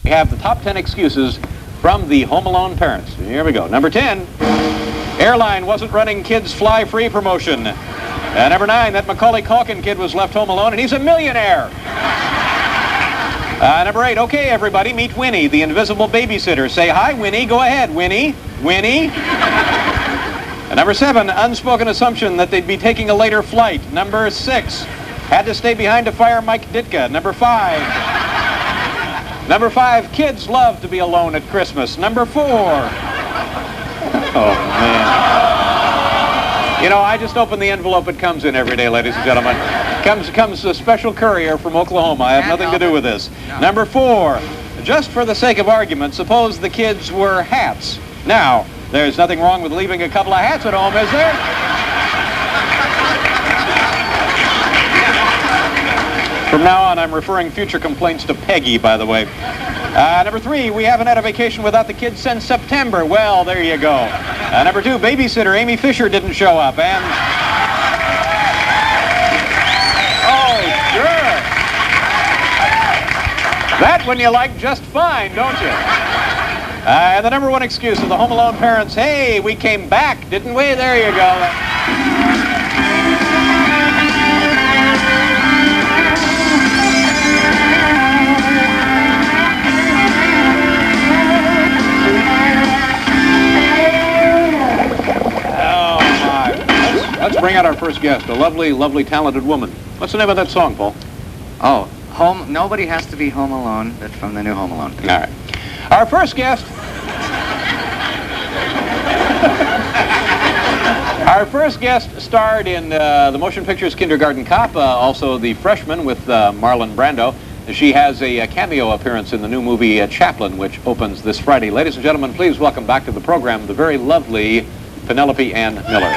We have the top 10 excuses from the Home Alone parents. Here we go. Number 10, airline wasn't running kids fly free promotion. Number 9, that Macaulay Culkin kid was left home alone and he's a millionaire. Number 8, okay everybody, meet Winnie, the invisible babysitter. Say hi Winnie, go ahead Winnie, Winnie. Number 7, unspoken assumption that they'd be taking a later flight. Number 6, had to stay behind to fire Mike Ditka. Number 5, kids love to be alone at Christmas. Number 4, oh man. You know, I just open the envelope it comes in every day, ladies and gentlemen. Comes a special courier from Oklahoma. I have nothing to do with this. Number 4, just for the sake of argument, suppose the kids were hats. Now, there's nothing wrong with leaving a couple of hats at home, is there? From now on, I'm referring future complaints to Peggy, by the way. Number 3, we haven't had a vacation without the kids since September. Well, there you go. Number 2, babysitter Amy Fisher didn't show up. And... oh, sure. That one you like just fine, don't you? And the number 1 excuse of the Home Alone parents, hey, we came back, didn't we? There you go. Let's bring out our first guest, a lovely, lovely, talented woman. What's the name of that song, Paul? Oh, Nobody Has to Be Home Alone. That's from the new Home Alone. All right. Our first guest... our first guest starred in the motion pictures Kindergarten Cop, also The Freshman with Marlon Brando. She has a cameo appearance in the new movie Chaplin, which opens this Friday. Ladies and gentlemen, please welcome back to the program the very lovely Penelope Ann Miller.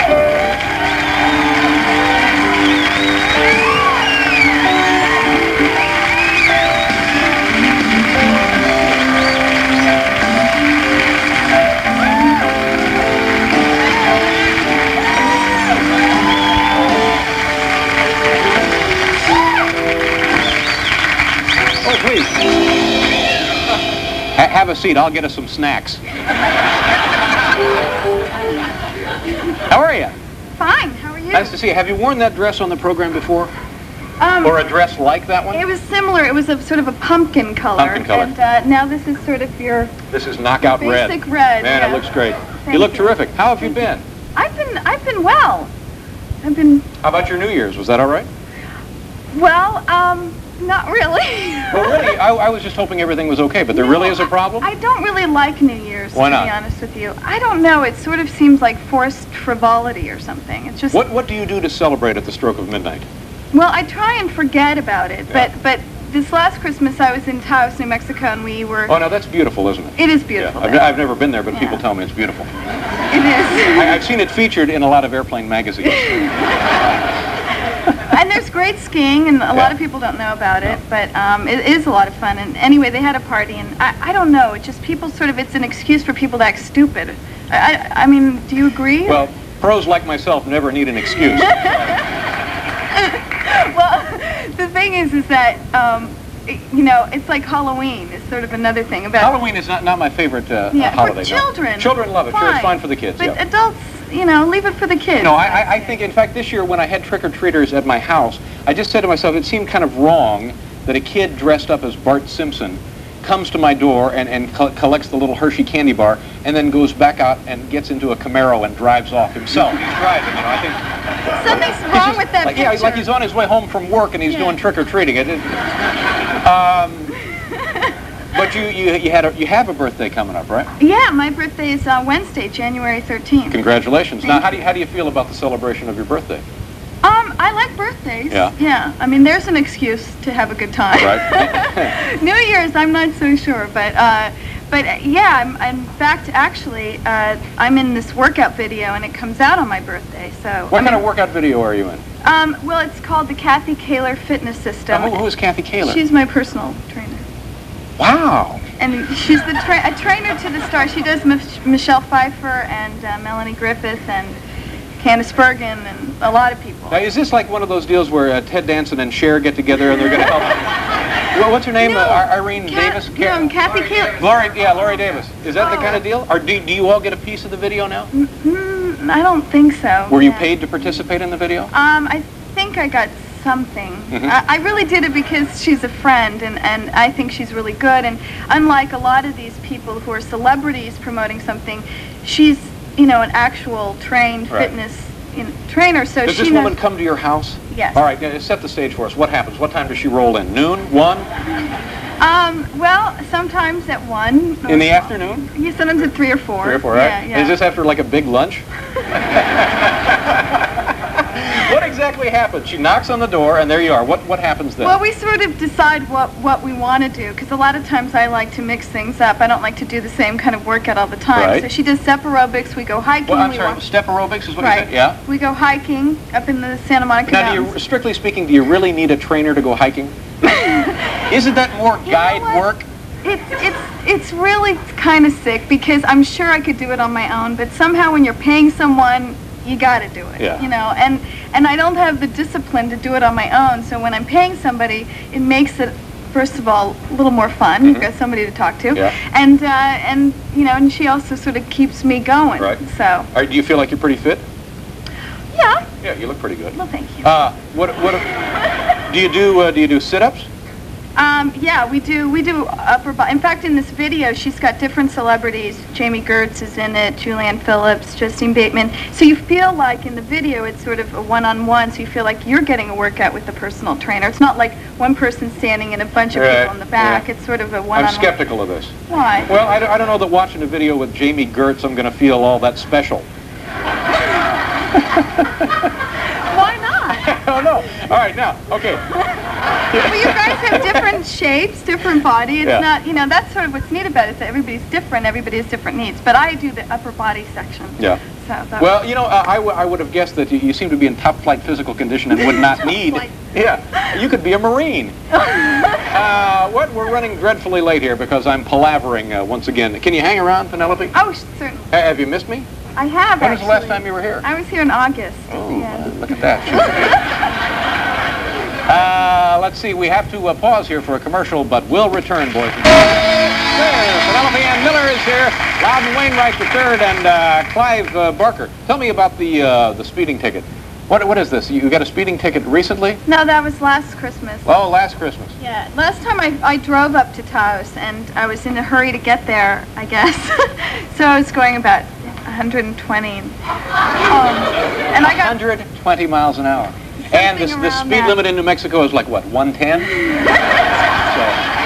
Oh, please. Have a seat. I'll get us some snacks. How are you? Fine. How are you? Nice to see you. Have you worn that dress on the program before? Or a dress like that one? It was similar. It was a sort of a pumpkin color. Pumpkin color. And now this is sort of your... this is knockout red. Basic red. Man, yeah. it looks great. Thank You look terrific. How have you been? I've been well. I've been... How about your New Year's? Was that all right? Well, not really. Well, really, I was just hoping everything was okay, but there really is a problem? I don't really like New Year's, Why not? to be honest with you. I don't know. It sort of seems like forced frivolity or something. It's just... What do you do to celebrate at the stroke of midnight? Well, I try and forget about it, Yeah. but this last Christmas I was in Taos, New Mexico, and we were... Oh, no, that's beautiful, isn't it? It is beautiful. Yeah. I've never been there, but Yeah. people tell me it's beautiful. It is. I've seen it featured in a lot of airplane magazines. And there's great skiing, and a lot of people don't know about it, but it is a lot of fun. And anyway, they had a party, and I don't know, it's just people sort of, it's an excuse for people to act stupid. I mean, do you agree? Well, pros like myself never need an excuse. Well, the thing is that, you know, it's like Halloween. It's sort of another thing about... Halloween is not my favorite holiday. For children. No. Children love it. Fine. Sure, it's fine for the kids. But Yeah. adults, you know, leave it for the kids. No, I think, in fact, this year when I had trick-or-treaters at my house, I just said to myself, it seemed kind of wrong that a kid dressed up as Bart Simpson comes to my door and collects the little Hershey candy bar and then goes back out and gets into a Camaro and drives off himself. He's driving, you know, I think... Something's wrong with that like, picture. Yeah, like he's on his way home from work and he's doing trick-or-treating. But you have a birthday coming up, right? Yeah, my birthday is Wednesday, January 13th. Congratulations. Now, how do you feel about the celebration of your birthday? I like birthdays. Yeah. Yeah. I mean, there's an excuse to have a good time. Right. New Year's, I'm not so sure, but yeah, in fact, actually, I'm in this workout video, and it comes out on my birthday. So. What kind of workout video are you in? Well, it's called the Kathy Kaler Fitness System. Who is Kathy Kaler? She's my personal trainer. Wow. And she's a trainer to the stars. She does Michelle Pfeiffer and Melanie Griffith and Candice Bergen and a lot of people. Now, is this like one of those deals where Ted Danson and Cher get together and they're going to help? Well, what's her name? No, Irene Davis? No, Kathy Kayla. Lori Davis. Is that the kind of deal? Or do you all get a piece of the video now? I don't think so. Were you paid to participate in the video? I think I got something. I really did it because she's a friend, and I think she's really good. And unlike a lot of these people who are celebrities promoting something, she's, an actual trained fitness trainer. So does this woman come to your house? Yes. All right, set the stage for us. What happens? What time does she roll in? Noon? 1? Well, sometimes at 1. In the afternoon? Yeah, sometimes at 3 or 4. 3 or 4, right? Yeah. Is this after like a big lunch? What exactly happens? She knocks on the door, and there you are. What happens then? Well, we sort of decide what we want to do, because a lot of times I like to mix things up. I don't like to do the same kind of workout all the time. Right. So she does step aerobics. We go hiking. Well, I'm sorry, step aerobics is what you said? Yeah. We go hiking up in the Santa Monica Mountains. Strictly speaking, do you really need a trainer to go hiking? Isn't that more guide work? It's really kind of sick, because I'm sure I could do it on my own, but somehow when you're paying someone, you got to do it. Yeah. And I don't have the discipline to do it on my own. So when I'm paying somebody, it makes it, first of all, a little more fun. You've got somebody to talk to. Yeah. And she also sort of keeps me going. Right. So. Do you feel like you're pretty fit? Yeah. Yeah, you look pretty good. Well, thank you. What do you do sit-ups? Yeah, we do upper body. In fact, in this video, she's got different celebrities. Jamie Gertz is in it, Julianne Phillips, Justine Bateman. So you feel like in the video, it's sort of a one-on-one, so you feel like you're getting a workout with the personal trainer. It's not like one person standing and a bunch of people in the back. Yeah. It's sort of a one-on-one. I'm skeptical of this. Why? Well, I don't know that watching a video with Jamie Gertz, I'm going to feel all that special. Why not? I don't know. All right, now, okay. Well, you guys have different shapes, different body. It's not, that's sort of what's neat about it, that everybody's different, everybody has different needs. But I do the upper body section. Yeah. So well, I would have guessed that you seem to be in top-flight physical condition and would not need... Yeah, you could be a Marine. We're running dreadfully late here because I'm palavering once again. Can you hang around, Penelope? Oh, certainly. Have you missed me? I have, When was the last time you were here? I was here in August. Oh, look at that. Let's see, we have to pause here for a commercial, but we'll return, boys and girls. Penelope Ann Miller is here, Loudon Wainwright III, and Clive Barker. Tell me about the speeding ticket. What is this? You got a speeding ticket recently? No, that was last Christmas. Oh, last Christmas. Yeah, last time I drove up to Taos, and I was in a hurry to get there, I guess. So I was going about 120. And I got 120 miles an hour. And the speed limit in New Mexico is like what, 110? Yeah,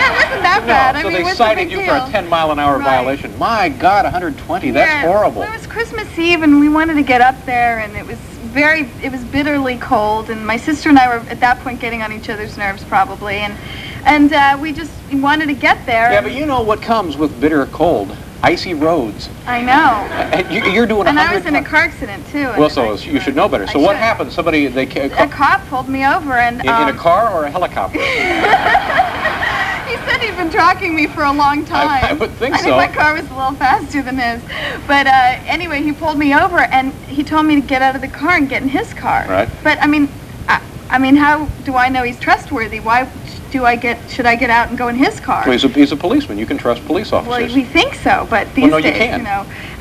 it wasn't that bad. So they cited you for a 10-mile-an-hour violation. My God, 120, that's horrible. Well, it was Christmas Eve, and we wanted to get up there, and it was bitterly cold, and my sister and I were at that point getting on each other's nerves probably, and we just wanted to get there. Yeah, but you know what comes with bitter cold? Icy roads. I know. You're doing 100. And I was in a car accident too. Well, so you should know better. So what happened? A cop pulled me over and in a car or a helicopter? He said he'd been tracking me for a long time. I would think so. I think my car was a little faster than his. But anyway, he pulled me over and he told me to get out of the car and get in his car. Right. But I mean, how do I know he's trustworthy? Why should I get out and go in his car? Well, he's a policeman. You can trust police officers. Well, we think so, but these days, you can't.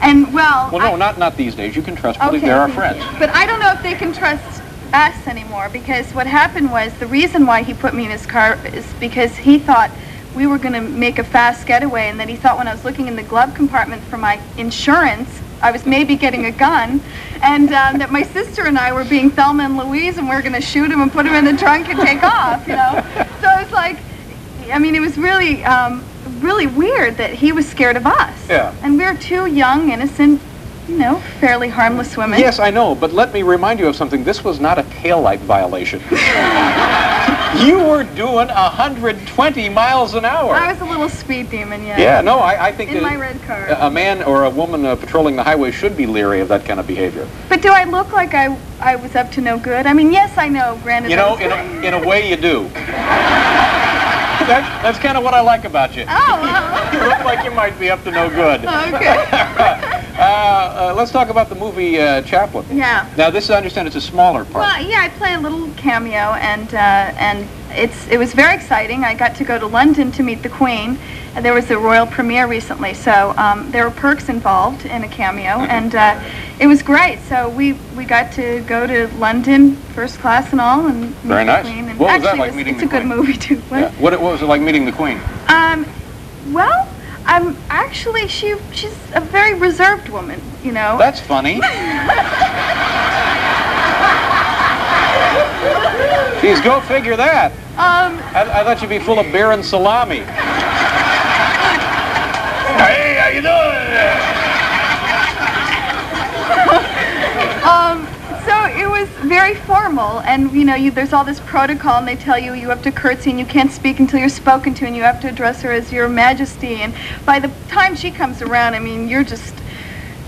And well, no, not these days. You can trust police. Okay, they're our friends. But I don't know if they can trust us anymore, because what happened was the reason why he put me in his car is because he thought we were going to make a fast getaway, and that he thought when I was looking in the glove compartment for my insurance, I was maybe getting a gun, and that my sister and I were being Thelma and Louise, and we were going to shoot him and put him in the trunk and take off, So I was like, I mean, it was really, really weird that he was scared of us. Yeah. And we were two young, innocent, fairly harmless women. Yes, I know, but let me remind you of something. This was not a taillight violation. You were doing 120 miles an hour. I was a little speed demon, yeah. Yeah, no, I think in my red car. A man or a woman patrolling the highway should be leery of that kind of behavior. But do I look like I was up to no good? I mean, yes, I know, granted. In a way you do. That's kind of what I like about you. Oh, wow. You look like you might be up to no good. Okay. Let's talk about the movie Chaplin. Yeah. Now, this, I understand, it's a smaller part. Well, yeah, I play a little cameo, and it was very exciting. I got to go to London to meet the Queen, and there was a royal premiere recently, so there were perks involved in a cameo, and it was great. So we got to go to London, first class and all, and meet Very the nice. Queen. And What was actually, that like meeting the Queen? It's a good movie too. What? Yeah. What was it like meeting the Queen? Well, actually, she's a very reserved woman, you know. That's funny. Geez, go figure that. I thought you'd be full of beer and salami. Hey, how you doing? So it was very formal, and you know, there's all this protocol, and they tell you you have to curtsy, and you can't speak until you're spoken to, and you have to address her as Your Majesty. And by the time she comes around, I mean, you're just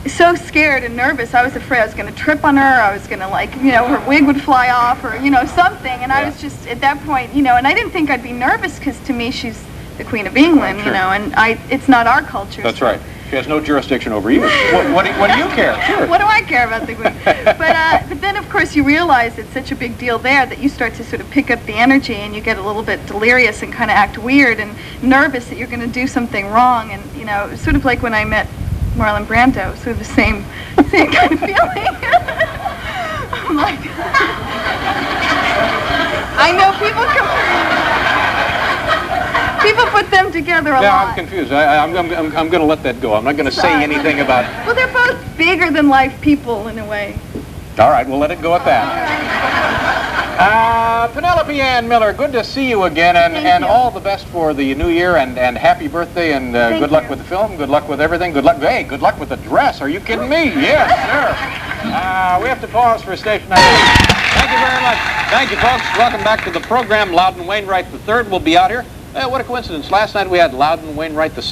so scared and nervous. I was afraid I was going to trip on her. I was going to, like, you know, her wig would fly off, or you know, something. And I was just at that point, you know, and I didn't think I'd be nervous because to me she's the Queen of England, you know, and it's not our culture. That's so. right. She has no jurisdiction over you. What do you care? Sure. What do I care about the Queen? But then, of course, you realize it's such a big deal there that you start to sort of pick up the energy, and you get a little bit delirious and kind of act weird and nervous that you're going to do something wrong. And you know, sort of like when I met Marlon Brando, sort of the same kind of feeling. I'm like, I know people put them together a lot. Yeah, I'm confused. I'm going to let that go. I'm not going to say anything about... Well, they're both bigger than life people in a way. All right, we'll let it go at that. Penelope Ann Miller, good to see you again, and all the best for the new year, and happy birthday, and good luck with the film, good luck with everything, good luck with the dress. Are you kidding me? Yes, sir. We have to pause for a station. Thank you very much. Thank you, folks. Welcome back to the program. Loudon Wainwright III will be out here. What a coincidence. Last night we had Loudon Wainwright II.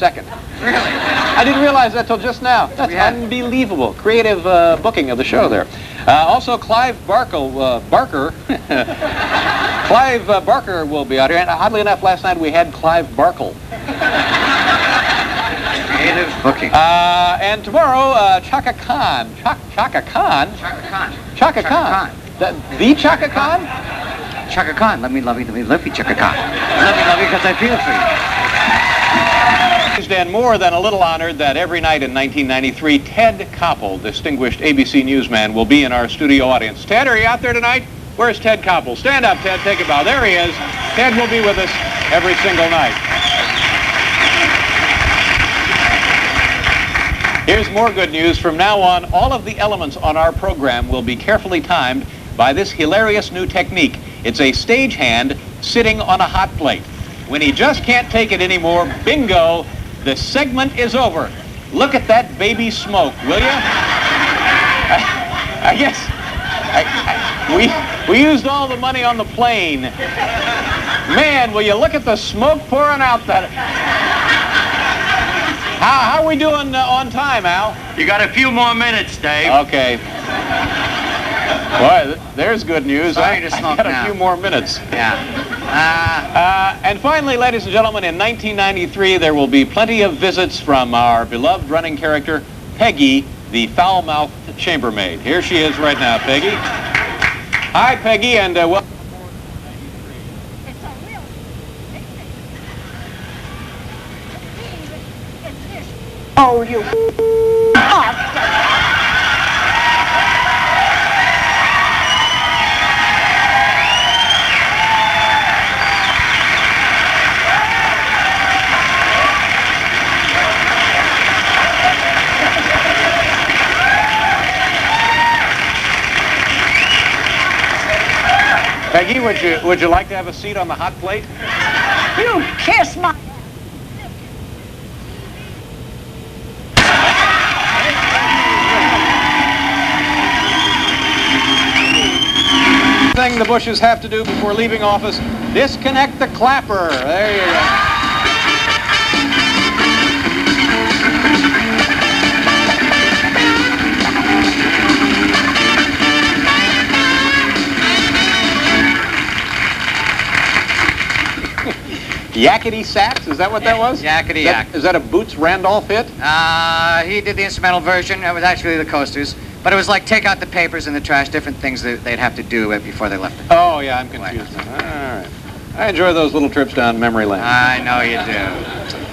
Really? I didn't realize that till just now. That's unbelievable. Creative booking of the show there. Also, Clive Barker. Clive Barker will be out here. And oddly enough, last night we had Clive Barkle. Creative booking. And tomorrow, Chaka Khan. Chaka Khan? Chaka Khan. Chaka Khan. The Chaka Khan? Chaka Khan, let me love you, Chaka Khan. Love you, because I feel for you. And more than a little honored that every night in 1993, Ted Koppel, distinguished ABC newsman, will be in our studio audience. Ted, are you out there tonight? Where's Ted Koppel? Stand up, Ted, take a bow. There he is. Ted will be with us every single night. Here's more good news. From now on, all of the elements on our program will be carefully timed by this hilarious new technique. It's a stagehand sitting on a hot plate. When he just can't take it anymore, bingo, the segment is over. Look at that baby smoke, will you? I guess we used all the money on the plane. Man, will you look at the smoke pouring out that... How are we doing on time, Al? You got a few more minutes, Dave. Okay. Boy, there's good news. Sorry to smoke I got now. a few more minutes. Yeah. And finally, ladies and gentlemen, in 1993, there will be plenty of visits from our beloved running character, Peggy, the foul-mouthed chambermaid. Here she is right now, Peggy. Hi, Peggy, and welcome. Oh, you. Peggy, would you like to have a seat on the hot plate? You kiss my... Thing the Bushes have to do before leaving office, disconnect the clapper. There you go. Yakety sax, is Is that what that was? Yakety yak. Is that a Boots Randolph hit? He did the instrumental version. It was actually the Coasters. But it was like take out the papers in the trash, different things that they'd have to do before they left it. Oh, yeah, I'm confused now. All right. I enjoy those little trips down memory lane. I know you do.